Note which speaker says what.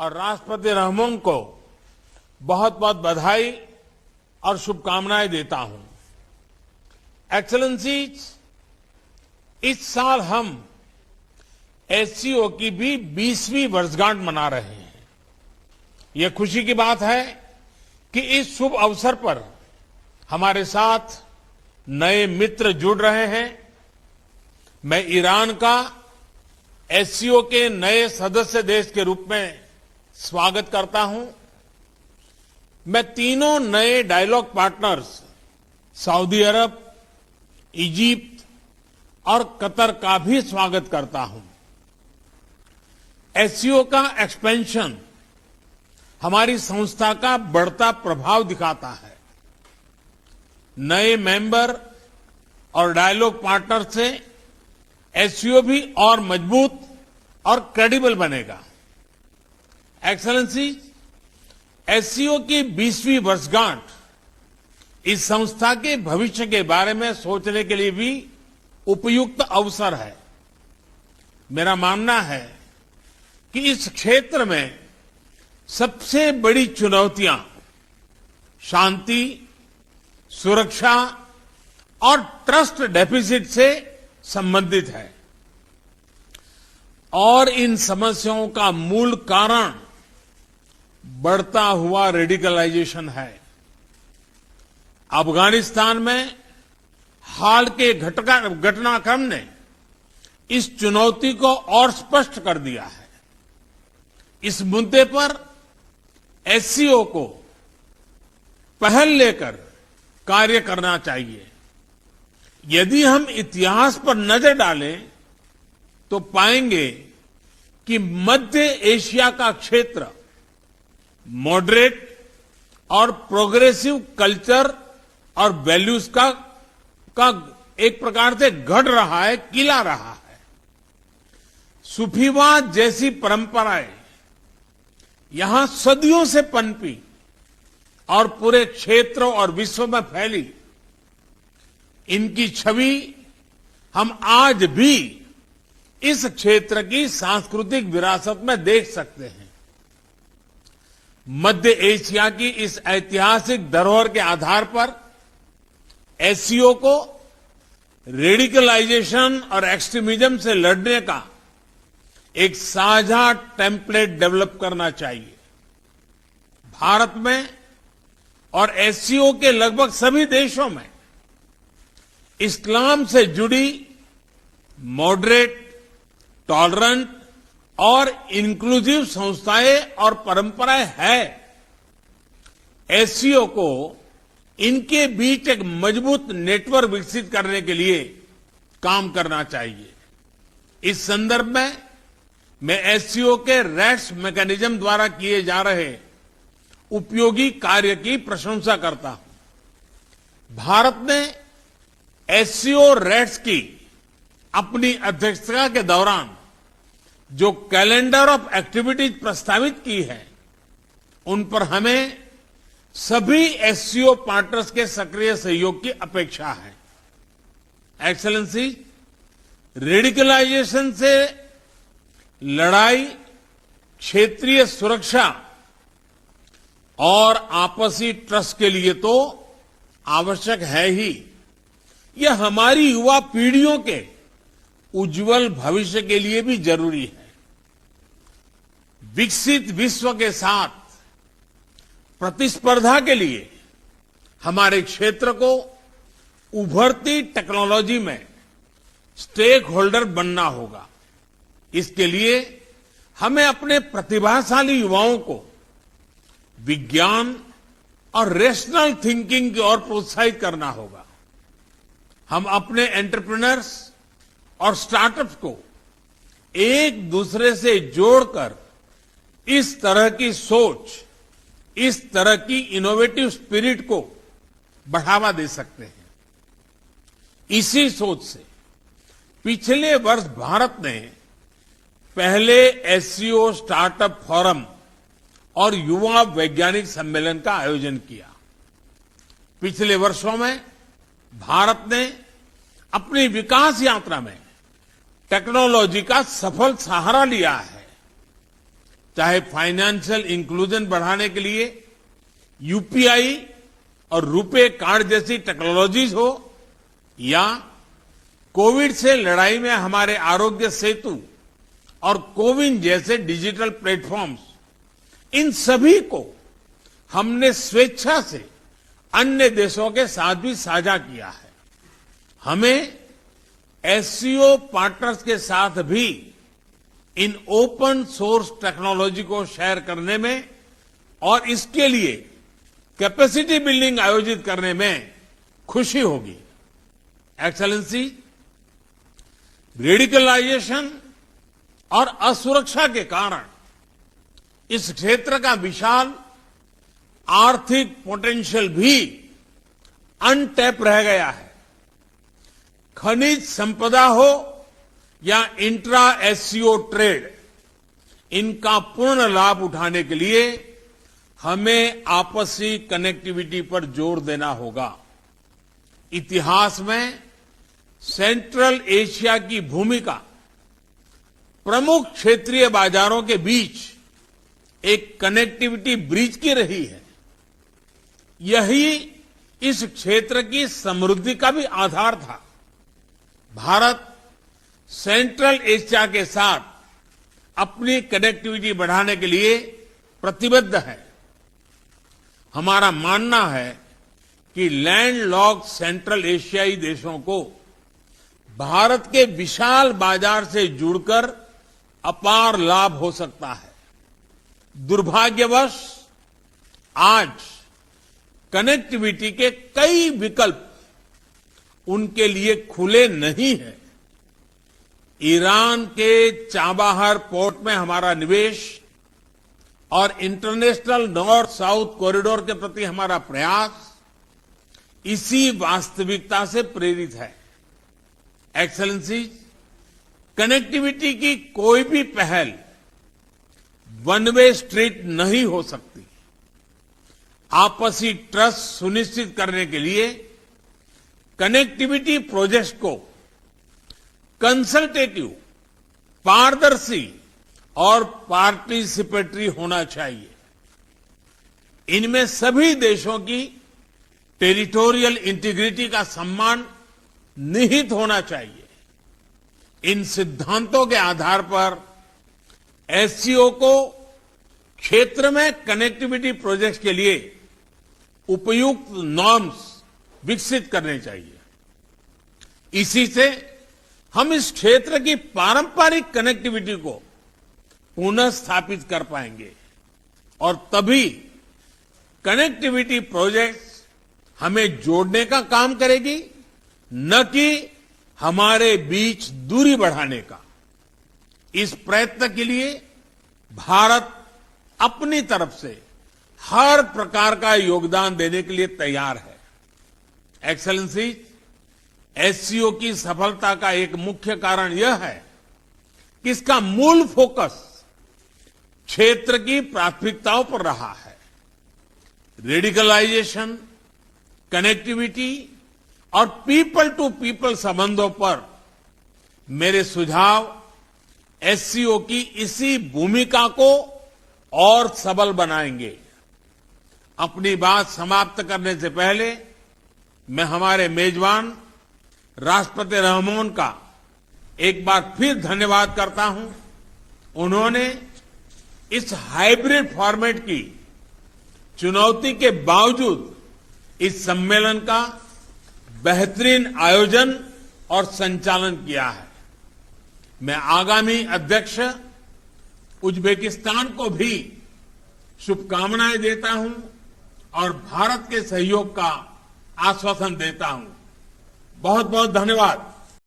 Speaker 1: और राष्ट्रपति रहमोन को बहुत बहुत बधाई और शुभकामनाएं देता हूं। एक्सेलेंसीज, इस साल हम एससीओ की भी 20वीं वर्षगांठ मना रहे हैं। यह खुशी की बात है कि इस शुभ अवसर पर हमारे साथ नए मित्र जुड़ रहे हैं। मैं ईरान का एससीओ के नए सदस्य देश के रूप में स्वागत करता हूं। मैं तीनों नए डायलॉग पार्टनर्स सऊदी अरब, इजिप्ट और कतर का भी स्वागत करता हूं। एससीओ का एक्सपेंशन हमारी संस्था का बढ़ता प्रभाव दिखाता है। नए मेंबर और डायलॉग पार्टनर से एससीओ भी और मजबूत और क्रेडिबल बनेगा। एक्सेलेंसी, एससीओ की 20वीं वर्षगांठ इस संस्था के भविष्य के बारे में सोचने के लिए भी उपयुक्त अवसर है। मेरा मानना है कि इस क्षेत्र में सबसे बड़ी चुनौतियां शांति, सुरक्षा और ट्रस्ट डेफिसिट से संबंधित है और इन समस्याओं का मूल कारण बढ़ता हुआ रेडिकलाइजेशन है। अफगानिस्तान में हाल के घटनाक्रम ने इस चुनौती को और स्पष्ट कर दिया है। इस मुद्दे पर एससीओ को पहल लेकर कार्य करना चाहिए। यदि हम इतिहास पर नजर डालें तो पाएंगे कि मध्य एशिया का क्षेत्र मॉडरेट और प्रोग्रेसिव कल्चर और वैल्यूज का एक प्रकार से गढ़ रहा है, किला रहा है। सूफीवाद जैसी परंपराएं यहां सदियों से पनपी और पूरे क्षेत्र और विश्व में फैली। इनकी छवि हम आज भी इस क्षेत्र की सांस्कृतिक विरासत में देख सकते हैं। मध्य एशिया की इस ऐतिहासिक धरोहर के आधार पर एससीओ को रेडिकलाइजेशन और एक्सट्रीमिज्म से लड़ने का एक साझा टेम्पलेट डेवलप करना चाहिए। भारत में और एससीओ के लगभग सभी देशों में इस्लाम से जुड़ी मॉडरेट, टॉलरेंट और इंक्लूसिव संस्थाएं और परंपराएं हैं। एससीओ को इनके बीच एक मजबूत नेटवर्क विकसित करने के लिए काम करना चाहिए। इस संदर्भ में मैं एससीओ के रैट्स मैकेनिज्म द्वारा किए जा रहे उपयोगी कार्य की प्रशंसा करता हूं। भारत ने एससीओ रैट्स की अपनी अध्यक्षता के दौरान जो कैलेंडर ऑफ एक्टिविटीज प्रस्तावित की है, उन पर हमें सभी एससीओ पार्टनर्स के सक्रिय सहयोग की अपेक्षा है। एक्सेलेंसी, रेडिकलाइजेशन से लड़ाई क्षेत्रीय सुरक्षा और आपसी ट्रस्ट के लिए तो आवश्यक है ही। यह हमारी युवा पीढ़ियों के उज्जवल भविष्य के लिए भी जरूरी है। विकसित विश्व के साथ प्रतिस्पर्धा के लिए हमारे क्षेत्र को उभरती टेक्नोलॉजी में स्टेक होल्डर बनना होगा। इसके लिए हमें अपने प्रतिभाशाली युवाओं को विज्ञान और रेशनल थिंकिंग की ओर प्रोत्साहित करना होगा। हम अपने एंटरप्रेन्योर्स और स्टार्टअप्स को एक दूसरे से जोड़कर इस तरह की सोच, इस तरह की इनोवेटिव स्पिरिट को बढ़ावा दे सकते हैं। इसी सोच से पिछले वर्ष भारत ने पहले एससीओ स्टार्टअप फोरम और युवा वैज्ञानिक सम्मेलन का आयोजन किया। पिछले वर्षों में भारत ने अपनी विकास यात्रा में टेक्नोलॉजी का सफल सहारा लिया है। चाहे फाइनेंशियल इंक्लूजन बढ़ाने के लिए यूपीआई और रुपे कार्ड जैसी टेक्नोलॉजीज हो, या कोविड से लड़ाई में हमारे आरोग्य सेतु और कोविन जैसे डिजिटल प्लेटफॉर्म्स, इन सभी को हमने स्वेच्छा से अन्य देशों के साथ भी साझा किया है। हमें एससीओ पार्टनर्स के साथ भी इन ओपन सोर्स टेक्नोलॉजी को शेयर करने में और इसके लिए कैपेसिटी बिल्डिंग आयोजित करने में खुशी होगी। एक्सेलेंसी, रेडिकलाइजेशन और असुरक्षा के कारण इस क्षेत्र का विशाल आर्थिक पोटेंशियल भी अनटैप रह गया है। खनिज संपदा हो या इंट्रा एससीओ ट्रेड, इनका पूर्ण लाभ उठाने के लिए हमें आपसी कनेक्टिविटी पर जोर देना होगा। इतिहास में सेंट्रल एशिया की भूमिका प्रमुख क्षेत्रीय बाजारों के बीच एक कनेक्टिविटी ब्रिज की रही है। यही इस क्षेत्र की समृद्धि का भी आधार था। भारत सेंट्रल एशिया के साथ अपनी कनेक्टिविटी बढ़ाने के लिए प्रतिबद्ध है। हमारा मानना है कि लैंडलॉक्ड सेंट्रल एशियाई देशों को भारत के विशाल बाजार से जुड़कर अपार लाभ हो सकता है। दुर्भाग्यवश आज कनेक्टिविटी के कई विकल्प उनके लिए खुले नहीं हैं। ईरान के चाबाहर पोर्ट में हमारा निवेश और इंटरनेशनल नॉर्थ साउथ कॉरिडोर के प्रति हमारा प्रयास इसी वास्तविकता से प्रेरित है। एक्सेलेंसी, कनेक्टिविटी की कोई भी पहल वन वे स्ट्रीट नहीं हो सकती। आपसी ट्रस्ट सुनिश्चित करने के लिए कनेक्टिविटी प्रोजेक्ट्स को कंसल्टेटिव, पारदर्शी और पार्टिसिपेटरी होना चाहिए। इनमें सभी देशों की टेरिटोरियल इंटीग्रिटी का सम्मान निहित होना चाहिए। इन सिद्धांतों के आधार पर एससीओ को क्षेत्र में कनेक्टिविटी प्रोजेक्ट्स के लिए उपयुक्त नॉर्म्स विकसित करने चाहिए। इसी से हम इस क्षेत्र की पारंपरिक कनेक्टिविटी को पुनः स्थापित कर पाएंगे और तभी कनेक्टिविटी प्रोजेक्ट्स हमें जोड़ने का काम करेगी, न कि हमारे बीच दूरी बढ़ाने का। इस प्रयत्न के लिए भारत अपनी तरफ से हर प्रकार का योगदान देने के लिए तैयार है। एक्सेलेंसी, एससीओ की सफलता का एक मुख्य कारण यह है कि इसका मूल फोकस क्षेत्र की प्राथमिकताओं पर रहा है। रेडिकलाइजेशन, कनेक्टिविटी और पीपल टू पीपल संबंधों पर मेरे सुझाव एससीओ की इसी भूमिका को और सबल बनाएंगे। अपनी बात समाप्त करने से पहले मैं हमारे मेजबान राष्ट्रपति रहमोन का एक बार फिर धन्यवाद करता हूं। उन्होंने इस हाइब्रिड फॉर्मेट की चुनौती के बावजूद इस सम्मेलन का बेहतरीन आयोजन और संचालन किया है। मैं आगामी अध्यक्ष उज्बेकिस्तान को भी शुभकामनाएं देता हूं और भारत के सहयोग का आश्वासन देता हूं। बहुत बहुत धन्यवाद।